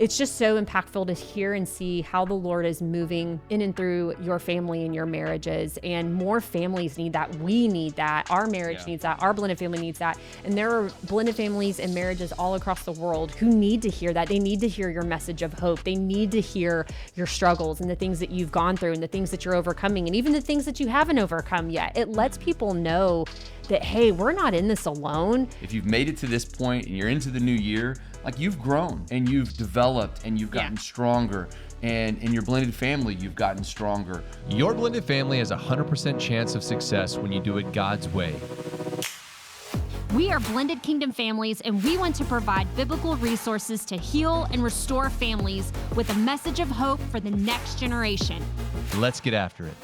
it's just so impactful to hear and see how the Lord is moving in and through your family and your marriages. And more families need that. We need that. Our marriage needs that. Our blended family needs that. And there are blended families and marriages all across the world who need to hear that. They need to hear your message of hope. They need to hear your struggles and the things that you've gone through and the things that you're overcoming and even the things that you haven't overcome yet. It lets people know that, hey, we're not in this alone. If you've made it to this point and you're into the new year, like you've grown and you've developed and you've gotten stronger, and in your blended family, you've gotten stronger. Your blended family has a 100% chance of success when you do it God's way. We are Blended Kingdom Families, and we want to provide biblical resources to heal and restore families with a message of hope for the next generation. Let's get after it.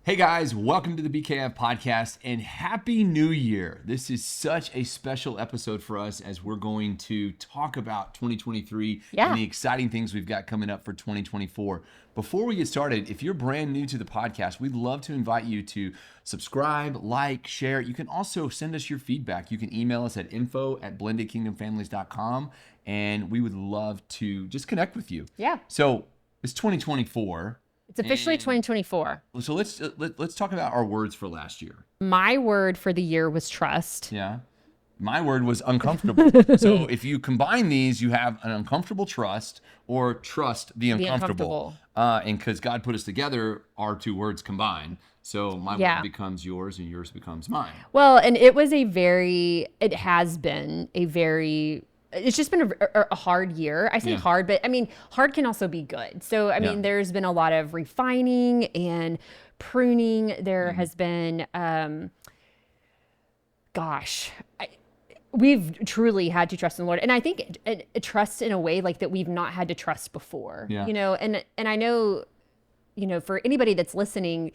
Hey guys, welcome to the BKF podcast and Happy New Year. This is such a special episode for us as we're going to talk about 2023 and the exciting things we've got coming up for 2024. Before we get started, if you're brand new to the podcast, we'd love to invite you to subscribe, like, share. You can also send us your feedback. You can email us at info@blendedkingdomfamilies.com, and we would love to just connect with you. Yeah. So it's 2024. It's officially 2024. So let's talk about our words for last year. My word for the year was trust. Yeah. My word was uncomfortable. So if you combine these, you have an uncomfortable trust or trust the uncomfortable. And because God put us together, our two words combine. So my word becomes yours and yours becomes mine. Well, and it has been a very... It's just been a hard year. I say hard, but I mean, hard can also be good. So, I mean, there's been a lot of refining and pruning. There has been, we've truly had to trust in the Lord. And I think trust in a way like that we've not had to trust before, you know, and I know, you know, for anybody that's listening,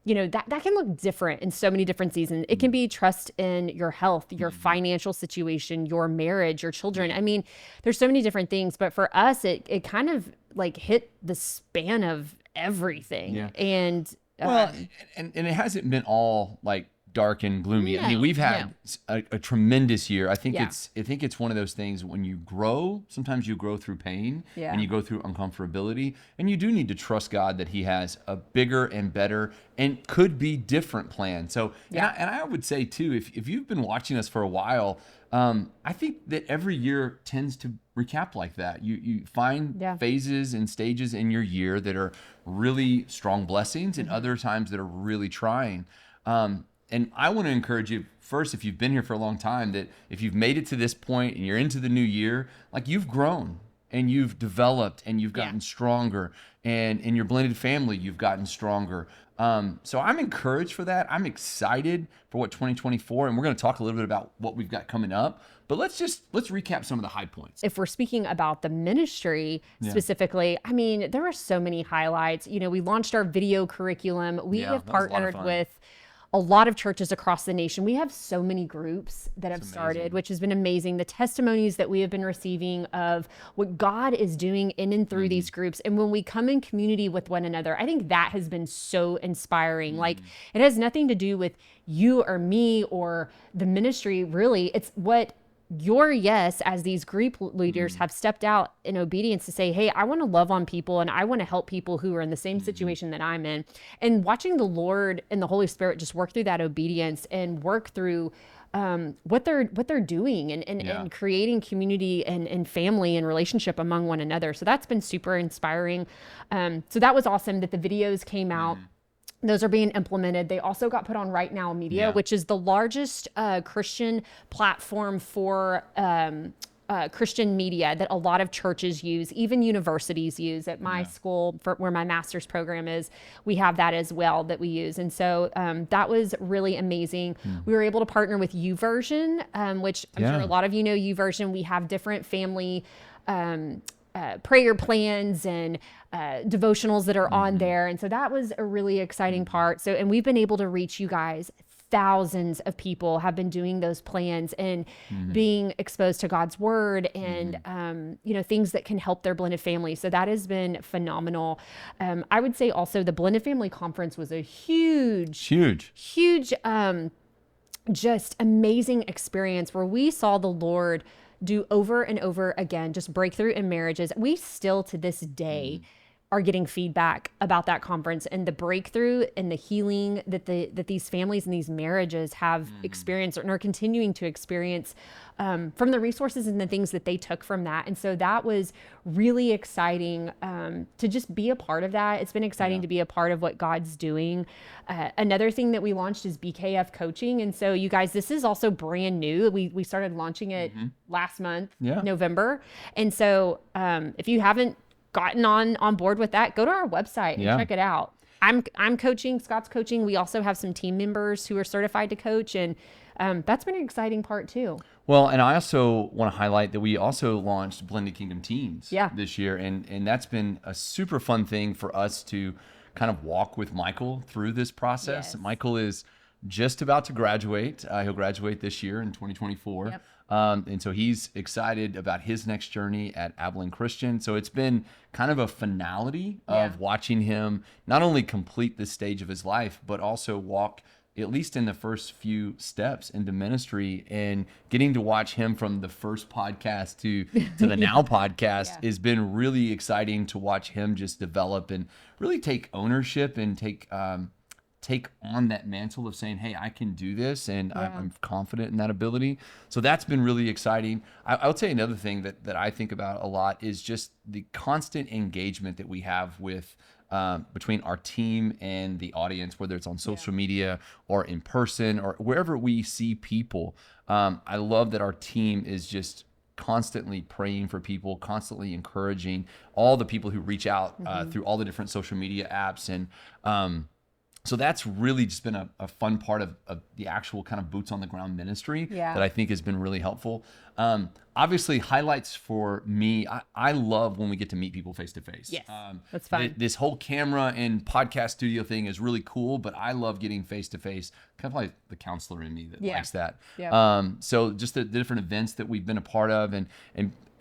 you know, that can look different in so many different seasons. It can be trust in your health, your financial situation, your marriage, your children. I mean, there's so many different things, but for us, it kind of like hit the span of everything. Yeah. And it hasn't been all like dark and gloomy. I mean, we've had a tremendous year. I think it's one of those things when you grow, sometimes you grow through pain and you go through uncomfortability, and you do need to trust God that he has a bigger and better and could be different plan. So, and I would say too, if you've been watching us for a while, I think that every year tends to recap like that. You find phases and stages in your year that are really strong blessings and other times that are really trying. And I want to encourage you first, if you've been here for a long time, that if you've made it to this point and you're into the new year, like you've grown and you've developed and you've gotten stronger, and in your blended family, you've gotten stronger. So I'm encouraged for that. I'm excited for what 2024, and we're going to talk a little bit about what we've got coming up. But let's recap some of the high points. If we're speaking about the ministry specifically, I mean, there are so many highlights. You know, we launched our video curriculum. We have partnered with a lot of churches across the nation. We have so many groups that have started, which has been amazing. The testimonies that we have been receiving of what God is doing in and through these groups. And when we come in community with one another, I think that has been so inspiring. Like, it has nothing to do with you or me or the ministry, really. It's what your yes as these group leaders have stepped out in obedience to say, hey, I want to love on people and I want to help people who are in the same situation that I'm in. And watching the Lord and the Holy Spirit just work through that obedience and work through what they're doing and creating community and family and relationship among one another. So that's been super inspiring. So that was awesome that the videos came out. Those are being implemented. They also got put on Right Now Media, which is the largest Christian platform for Christian media that a lot of churches use, even universities use. At my school, where my master's program is, we have that as well that we use. And so that was really amazing. We were able to partner with YouVersion, which I'm sure a lot of you know YouVersion. We have different family prayer plans and devotionals that are on there. And so that was a really exciting part. So, and we've been able to reach you guys. Thousands of people have been doing those plans and being exposed to God's word and, you know, things that can help their blended family. So that has been phenomenal. I would say also the Blended Family Conference was a huge, just amazing experience where we saw the Lord do over and over again, just breakthrough in marriages. We still to this day are getting feedback about that conference and the breakthrough and the healing that these families and these marriages have experienced and are continuing to experience from the resources and the things that they took from that. And so that was really exciting to just be a part of that. It's been exciting to be a part of what God's doing. Another thing that we launched is BKF coaching. And so you guys, this is also brand new. We started launching it last month, November. And so if you haven't gotten on board with that, go to our website and check it out. I'm coaching, Scott's coaching. We also have some team members who are certified to coach, and that's been an exciting part too. Well, and I also want to highlight that we also launched Blended Kingdom Teams this year, and that's been a super fun thing for us to kind of walk with Michael through this process. Yes. Michael is just about to graduate. He'll graduate this year in 2024. Yep. And so he's excited about his next journey at Abilene Christian. So it's been kind of a finality of watching him not only complete this stage of his life, but also walk at least in the first few steps into ministry, and getting to watch him from the first podcast to the now podcast has been really exciting to watch him just develop and really take ownership and take on that mantle of saying, hey, I can do this, and I'm confident in that ability. So that's been really exciting. I would say another thing that I think about a lot is just the constant engagement that we have with between our team and the audience, whether it's on social media or in person or wherever we see people. I love that our team is just constantly praying for people, constantly encouraging all the people who reach out through all the different social media apps. And so that's really just been a fun part of the actual kind of boots on the ground ministry that I think has been really helpful. Obviously, highlights for me, I love when we get to meet people face to face. Yes, that's fun. This whole camera and podcast studio thing is really cool, but I love getting face to face, kind of like the counselor in me that likes that. Yeah. So just the different events that we've been a part of, and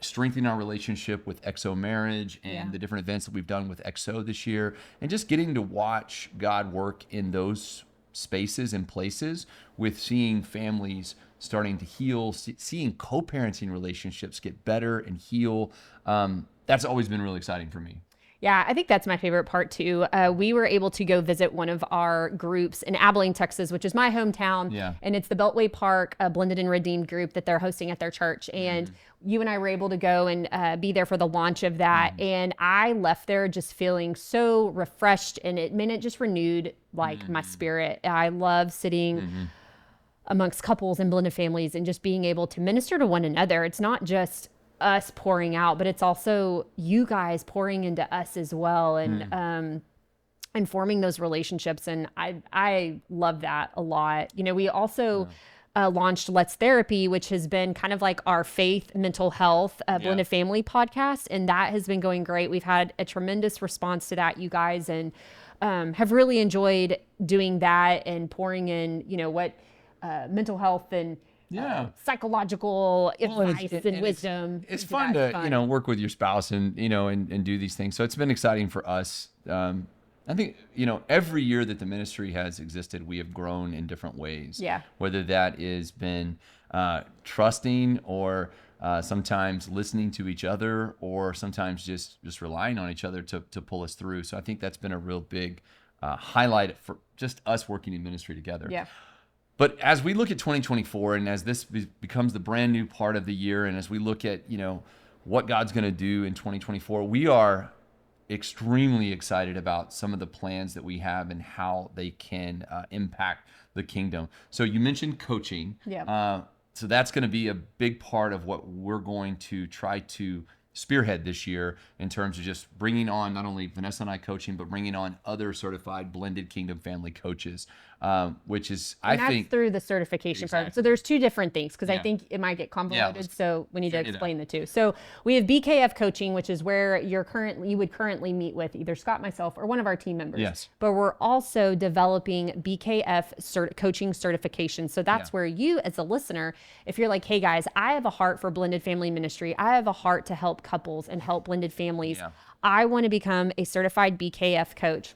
strengthening our relationship with XO Marriage and the different events that we've done with XO this year, and just getting to watch God work in those spaces and places with seeing families starting to heal, seeing co-parenting relationships get better and heal. That's always been really exciting for me. Yeah, I think that's my favorite part too. We were able to go visit one of our groups in Abilene, Texas, which is my hometown. Yeah. And it's the Beltway Park Blended and Redeemed group that they're hosting at their church. And you and I were able to go and be there for the launch of that. And I left there just feeling so refreshed, and it just renewed like my spirit. I love sitting amongst couples and blended families and just being able to minister to one another. It's not just us pouring out, but it's also you guys pouring into us as well, and forming those relationships. And I love that a lot. You know, we also launched Let's Therapy, which has been kind of like our faith, mental health, blended family podcast. And that has been going great. We've had a tremendous response to that, you guys, and have really enjoyed doing that and pouring in, you know, what mental health and psychological advice and wisdom. It's fun to, you know, work with your spouse and, you know, and do these things. So it's been exciting for us. I think, you know, every year that the ministry has existed, we have grown in different ways. Yeah. Whether that has been trusting, or sometimes listening to each other, or sometimes just relying on each other to pull us through. So I think that's been a real big highlight for just us working in ministry together. Yeah. But as we look at 2024, and as this becomes the brand new part of the year, and as we look at, you know, what God's going to do in 2024, we are extremely excited about some of the plans that we have and how they can impact the kingdom. So you mentioned coaching. Yeah. So that's going to be a big part of what we're going to try to spearhead this year, in terms of just bringing on not only Vanessa and I coaching, but bringing on other certified blended kingdom family coaches, which is, I think, through the certification program. So there's two different things, because I think it might get convoluted. So we need to explain the two. So we have BKF coaching, which is where you would currently meet with either Scott, myself, or one of our team members. Yes. But we're also developing BKF coaching certification. So that's where you, as a listener, if you're like, hey guys, I have a heart for blended family ministry, I have a heart to help couples and help blended families, I want to become a certified BKF coach.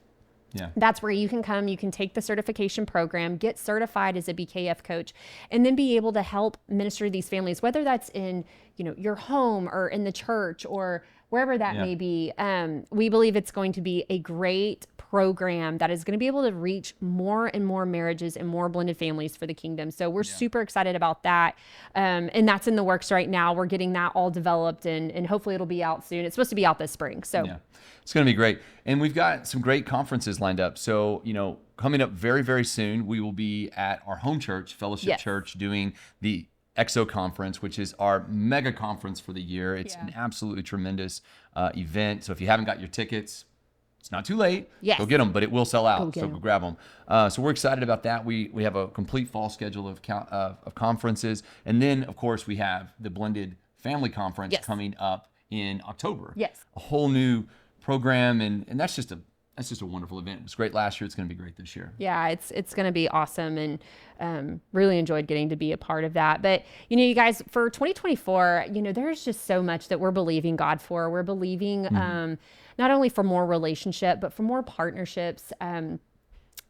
Yeah. That's where you can come, you can take the certification program, get certified as a BKF coach, and then be able to help minister to these families, whether that's in your home or in the church or wherever that may be. We believe it's going to be a great program that is going to be able to reach more and more marriages and more blended families for the kingdom. So we're super excited about that. And that's in the works right now. We're getting that all developed and hopefully it'll be out soon. It's supposed to be out this spring. So it's going to be great. And we've got some great conferences lined up. So, coming up very, very soon, we will be at our home church, Fellowship Church, doing the EXO conference, which is our mega conference for the year. It's an absolutely tremendous event. So if you haven't got your tickets, it's not too late. Go get them, but it will sell out. Go grab them. So we're excited about that. We have a complete fall schedule of conferences. And then, of course, we have the Blended Family Conference coming up in October. A whole new program. And that's just a wonderful event. It was great last year. It's going to be great this year. Yeah, it's going to be awesome, and really enjoyed getting to be a part of that. But, you guys, for 2024, there's just so much that we're believing God for. We're believing not only for more relationship, but for more partnerships.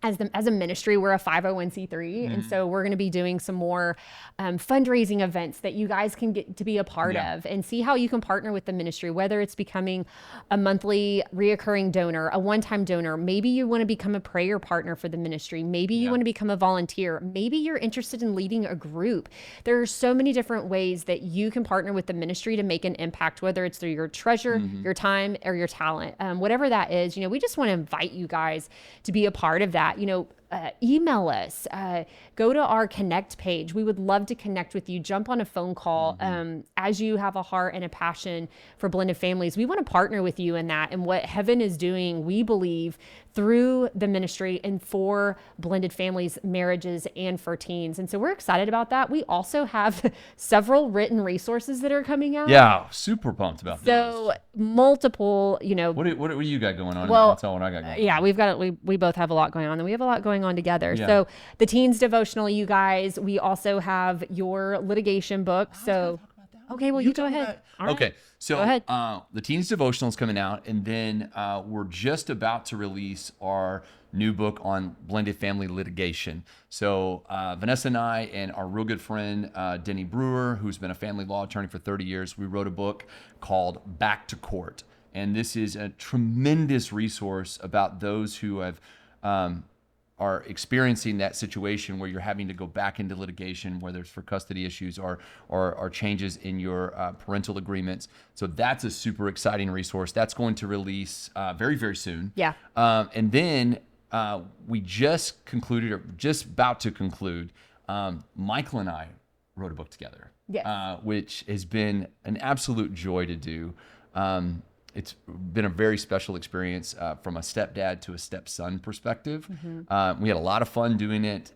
As a ministry, we're a 501c3, and so we're going to be doing some more fundraising events that you guys can get to be a part of and see how you can partner with the ministry, whether it's becoming a monthly reoccurring donor, a one-time donor. Maybe you want to become a prayer partner for the ministry. Maybe you want to become a volunteer. Maybe you're interested in leading a group. There are so many different ways that you can partner with the ministry to make an impact, whether it's through your treasure, your time, or your talent. Whatever that is, we just want to invite you guys to be a part of that. Email us, go to our connect page. We would love to connect with you. Jump on a phone call. As you have a heart and a passion for blended families, we want to partner with you in that. And what heaven is doing, we believe, through the ministry and for blended families, marriages, and for teens. And so we're excited about that. We also have several written resources that are coming out. Yeah, super pumped about that. So multiple, What do you got going on? Well, I'll tell what I got going on. Yeah, we both have a lot going on, and we have a lot going on together. Yeah. So the teens devotional, you guys, we also have your litigation book. So okay, well, you go ahead. Okay, so the teens devotional is coming out, and then we're just about to release our new book on blended family litigation. So Vanessa and I and our real good friend Denny Brewer, who's been a family law attorney for 30 years, we wrote a book called Back to Court, and this is a tremendous resource about those who have are experiencing that situation where you're having to go back into litigation, whether it's for custody issues or changes in your parental agreements. So that's a super exciting resource. That's going to release very, very soon. Yeah. And then we just concluded, or just about to conclude, Michael and I wrote a book together, which has been an absolute joy to do. It's been a very special experience from a stepdad to a stepson perspective. We had a lot of fun doing it.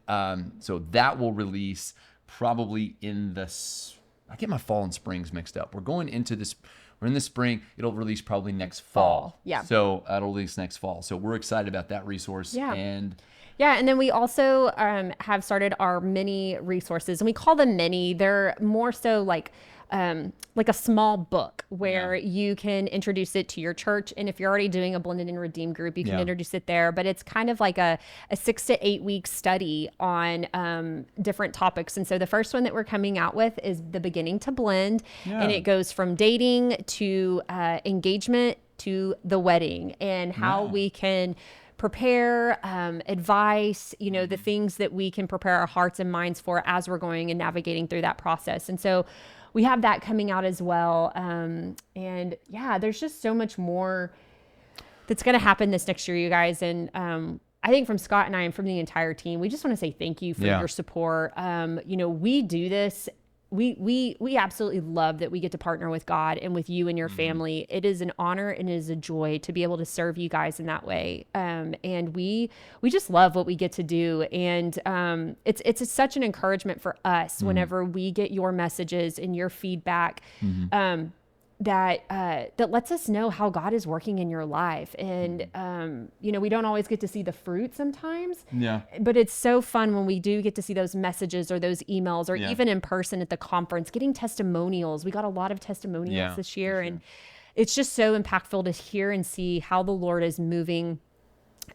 So that will release probably I get my fall and springs mixed up. We're in the spring. It'll release probably next fall. Yeah. So it'll release next fall. So we're excited about that resource. Yeah. And then we also have started our mini resources, and we call them mini. They're more so like a small book where you can introduce it to your church. And if you're already doing a blended and redeemed group, you can introduce it there. But it's kind of like a 6 to 8 week study on different topics. And so the first one that we're coming out with is The Beginning to Blend. And it goes from dating to engagement to the wedding, and how we can prepare, advice, the things that we can prepare our hearts and minds for as we're going and navigating through that process. And so we have that coming out as well. And there's just so much more that's going to happen this next year, you guys. And I think from Scott and I and from the entire team, we just want to say thank you for your support. We do this. We absolutely love that we get to partner with God and with you and your family. It is an honor and it is a joy to be able to serve you guys in that way. And we just love what we get to do. And it's such an encouragement for us whenever we get your messages and your feedback, that lets us know how God is working in your life. And, we don't always get to see the fruit sometimes, but it's so fun when we do get to see those messages or those emails, or even in person at the conference, getting testimonials. We got a lot of testimonials this year, and it's just so impactful to hear and see how the Lord is moving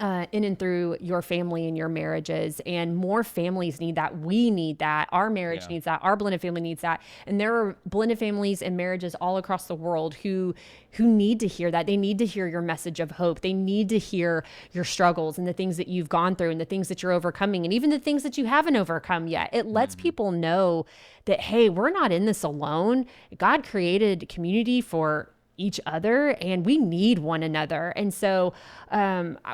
in and through your family and your marriages. And more families need that. We need that. Our marriage needs that. Our blended family needs that. And there are blended families and marriages all across the world who need to hear that. They need to hear your message of hope. They need to hear your struggles and the things that you've gone through and the things that you're overcoming and even the things that you haven't overcome yet. It lets people know that, hey, we're not in this alone. God created community for each other and we need one another. And so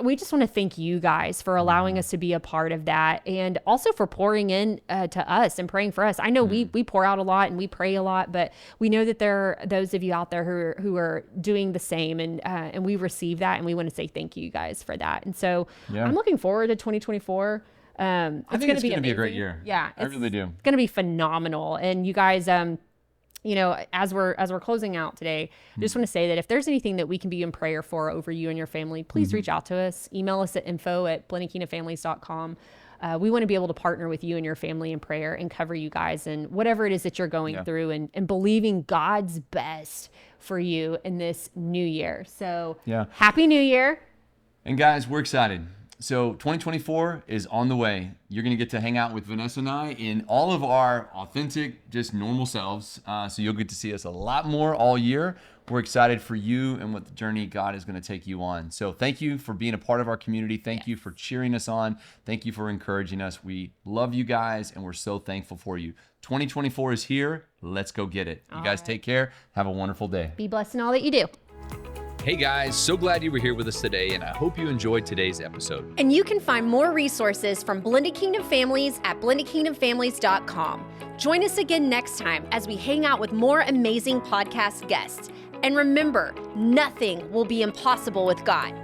we just want to thank you guys for allowing us to be a part of that, and also for pouring in to us and praying for us. I know we pour out a lot and we pray a lot, but we know that there are those of you out there who are doing the same, and we receive that, and we want to say thank you guys for that. And so I'm looking forward to 2024. I think it's going to be a great year. Yeah, I really do. It's going to be phenomenal. And you guys, you know, as we're closing out today, I just want to say that if there's anything that we can be in prayer for over you and your family, please reach out to us. Email us at info@blendedkingdomfamilies.com. We want to be able to partner with you and your family in prayer and cover you guys and whatever it is that you're going through, and believing God's best for you in this new year. So Happy New Year. And guys, we're excited. So 2024 is on the way. You're going to get to hang out with Vanessa and I in all of our authentic, just normal selves. So you'll get to see us a lot more all year. We're excited for you and what the journey God is going to take you on. So thank you for being a part of our community. Thank you for cheering us on. Thank you for encouraging us. We love you guys, and we're so thankful for you. 2024 is here. Let's go get it. You guys take care. Have a wonderful day. Be blessed in all that you do. Hey guys, so glad you were here with us today, and I hope you enjoyed today's episode. And you can find more resources from Blended Kingdom Families at blendedkingdomfamilies.com. Join us again next time as we hang out with more amazing podcast guests. And remember, nothing will be impossible with God.